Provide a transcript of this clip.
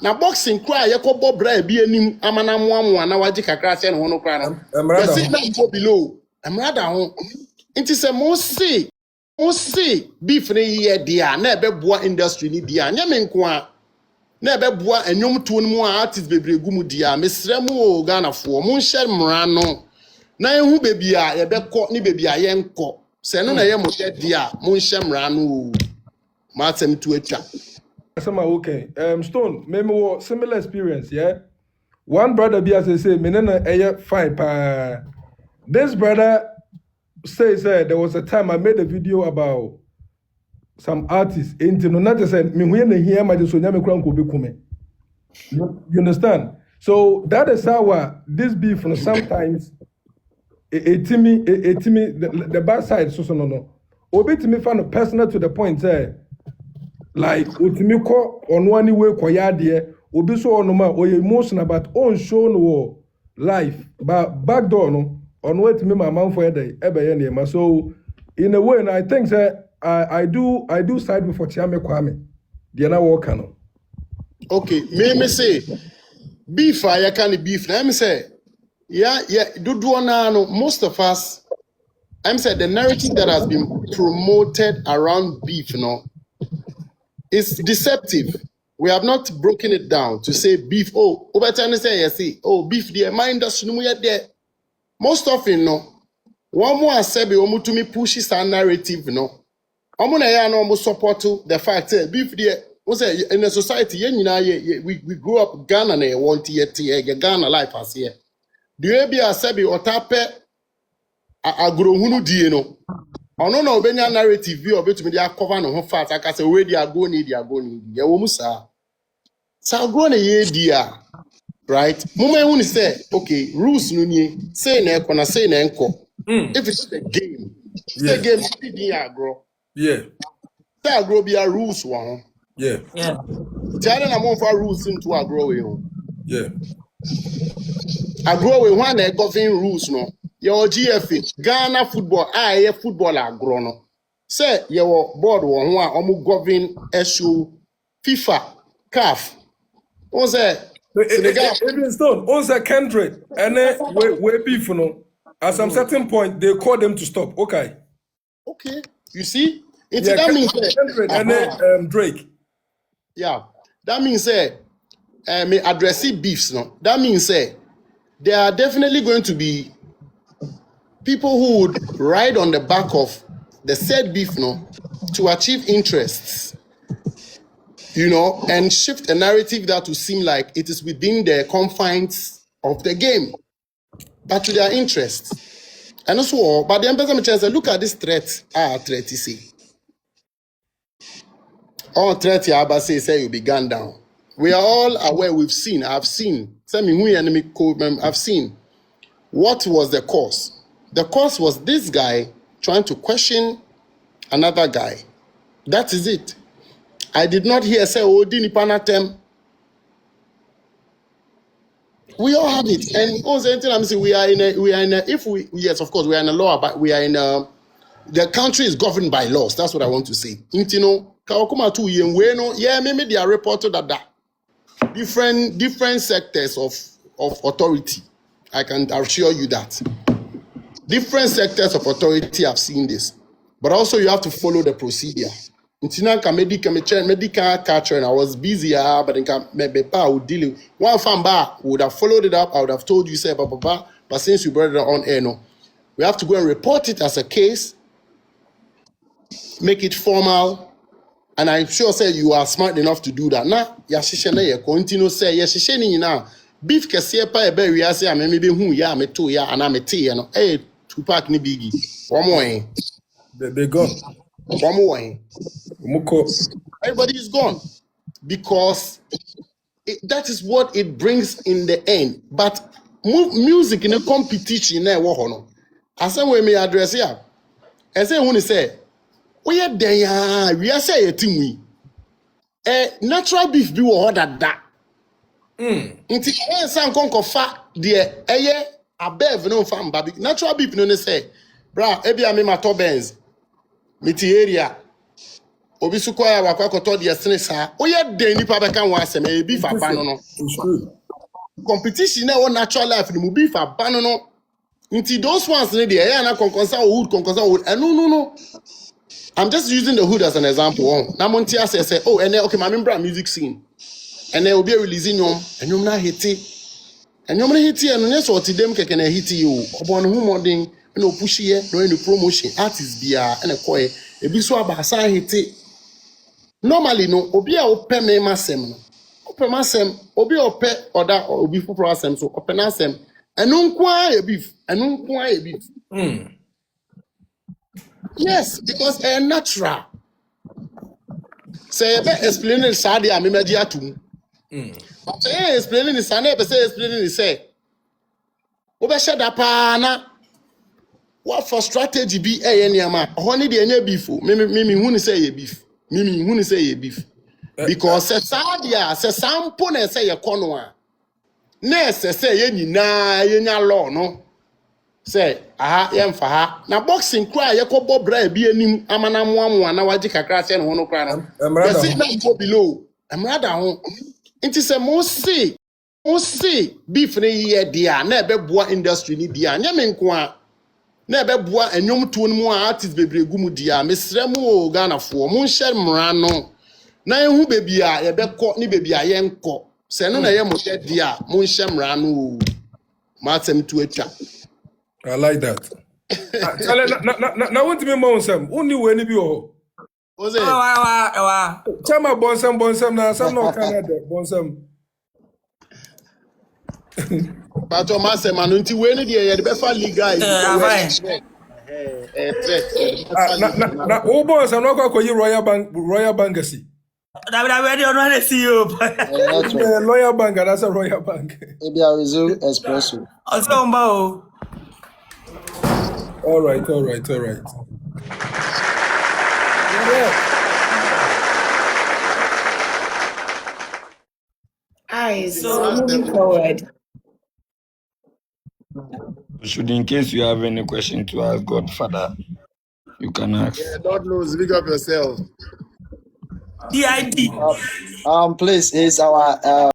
na boxing cry yakobo bra bi anim amana moamoa na waje kakra se ne ho no kra no say na go below amrada ho nti se mo see beef ne ye dia na ebeboa industry ni dia nya me nko a na ebeboa enwom to no mu artist bebregu mu dia mesrɛ mu o Ghana fo mo nhye mra no na ehu bebi a ye bekɔ ni bebi a ye nkɔ se no na ye mo dia mo nhye mra no ma atem tu atwa. Okay. Stone, maybe similar experience, yeah. One brother be as I say, menena fine pa. This brother says there was a time I made a video about some artists. Into no not say me when hear my so nyame kura nko be kume. You understand? So that is how this beef sometimes the bad side so no. Obi to me find personal to the point like utimi ko ono ani we koya de obi so ono ma oye emotional but on show no life but back door no ono wetimi ma man for dey ebe ye ne ma. So in a way, and I think that I do side with Chiame Kwame the na work no. Okay, me say beef I can beef na me say yeah do na no most of us I'm say the narrative that has been promoted around beef is deceptive. We have not broken it down to say beef. Oh, over time say yes, oh beef there. My industry no there. Most often one more say be to me pushes a narrative Omo na ya no support the fact that beef there. Say in the society we grew up Ghana na want yet Ghana life as here. Do you be a sebi otape agrohunu die ono na obenya narrative bi obetumi dey cover no ho fast aka say we dey go need ye wo musa sa agro na ye dia right mama ehun say okay rules no nie say na ekọ na say na enko if it's a game say game be dey agro say agro be a rules one tiare na mo fa rules into agro we agro we one na govern rules no your GFA Ghana football football agro no say your board one ho a omo govern issue FIFA CAF on say Senegal Stone on say country and we beef at some certain point they call them to stop. Okay you see that means and Drake that means me addressing beefs that means there are definitely going to be people who would ride on the back of the said beef to achieve interests, and shift a narrative that will seem like it is within the confines of the game, but to their interests. And also, but the embassy chance look at this threat. Threat you see. All threat Yaba say you'll be gunned down. We are all aware. I've seen. I've seen. What was the cause? The cause was this guy trying to question another guy. That is it. I did not hear say, oh, Dini Panatem. We all have it. And also, I'm saying we are in a, yes, of course, we are in a law, but we are in a, the country is governed by laws. That's what I want to say. Kawakuma 2 years, maybe they are reported that different sectors of authority. I can assure you that. Different sectors of authority have seen this, but also you have to follow the procedure. Medical culture, and I was busy, but I would deal with one fan bar would have followed it up. I would have told you, say, but since you brought it on air, we have to go and report it as a case, make it formal, and I'm sure say you are smart enough to do that. Now, yashishene continue say yashishene now. Beef kesiye pa ebe we say maybe who ya me to ya and me te no eh Tupac ni biggie one more they gone one more everybody is gone because that is what it brings in the end. But music in a competition na wo ho no asem we me address ya ese hu ni say we dey ya we say yetimwi natural beef bi wo ho dada Inti san konkofa de eye above no fam baby natural beef no say bra ebi ame mato benz miti area Obi su kwa wakwa koto de sene sa. Oye den nipa beka ho asem e beef aba no no. It's true. Competition na natural life ni mu beef aba no no. Nti those ones ne dey na konkonsa wood. No. I'm just using the hood as an example. Na monti say oh okay my member music scene. And obi releasing nyom na hiti. Nyom na hiti no nya so dem keke na hiti yo. Obo no hu modern na opush ye no any promotion artist bia na koye. Ebi so abasa hiti. Normally no obi a ope me masem no. Ope masem obi ope oda obi fufuro asem so ope na asem. Enu nko a ye beef. Yes, because natural. Say be explaining sadi a me meji atum. But say explaining the sane be say explaining the say. Obe sheda pa na what for strategy be niama. Honey de enye beef o. Me hu ni say ye beef. Me hu ni say ye beef. Because say sadi a say sample na say ye kono a. Na say ye nyina ye nya law no. Say aha yemfa ha na boxing cry yakobo bra bi anim amana moamoa na waji kakra se ne ho no kra no say na go below amrada ho nti se mo see beef ne ye dia na ebeboa industry ni dia nya me nko a na ebeboa enwom to no mu artist bebregu mu dia mesrɛ mu o Ghana fo mo nhye mra no na ehu bebi a ye bekɔ ni bebi a ye nkɔ se no na ye mo dia mo nhye mra no o matem tu atwa. I like that. Now what do you mean, Bonsam? Only when you be What's it? Chama Bonsam, now some no Canada, Bonsam. But on my man, until when the Befa Liga is now, oh, boss, I'm not going to call you Royal Bangasi. I don't to see you. Royal Bank, that's a Royal Bank. Maybe I will do espresso. All right. Alright, so moving forward. Should in case you have any question to ask Godfather, you can ask. Yeah, God knows, big up yourself. DID. Please, is our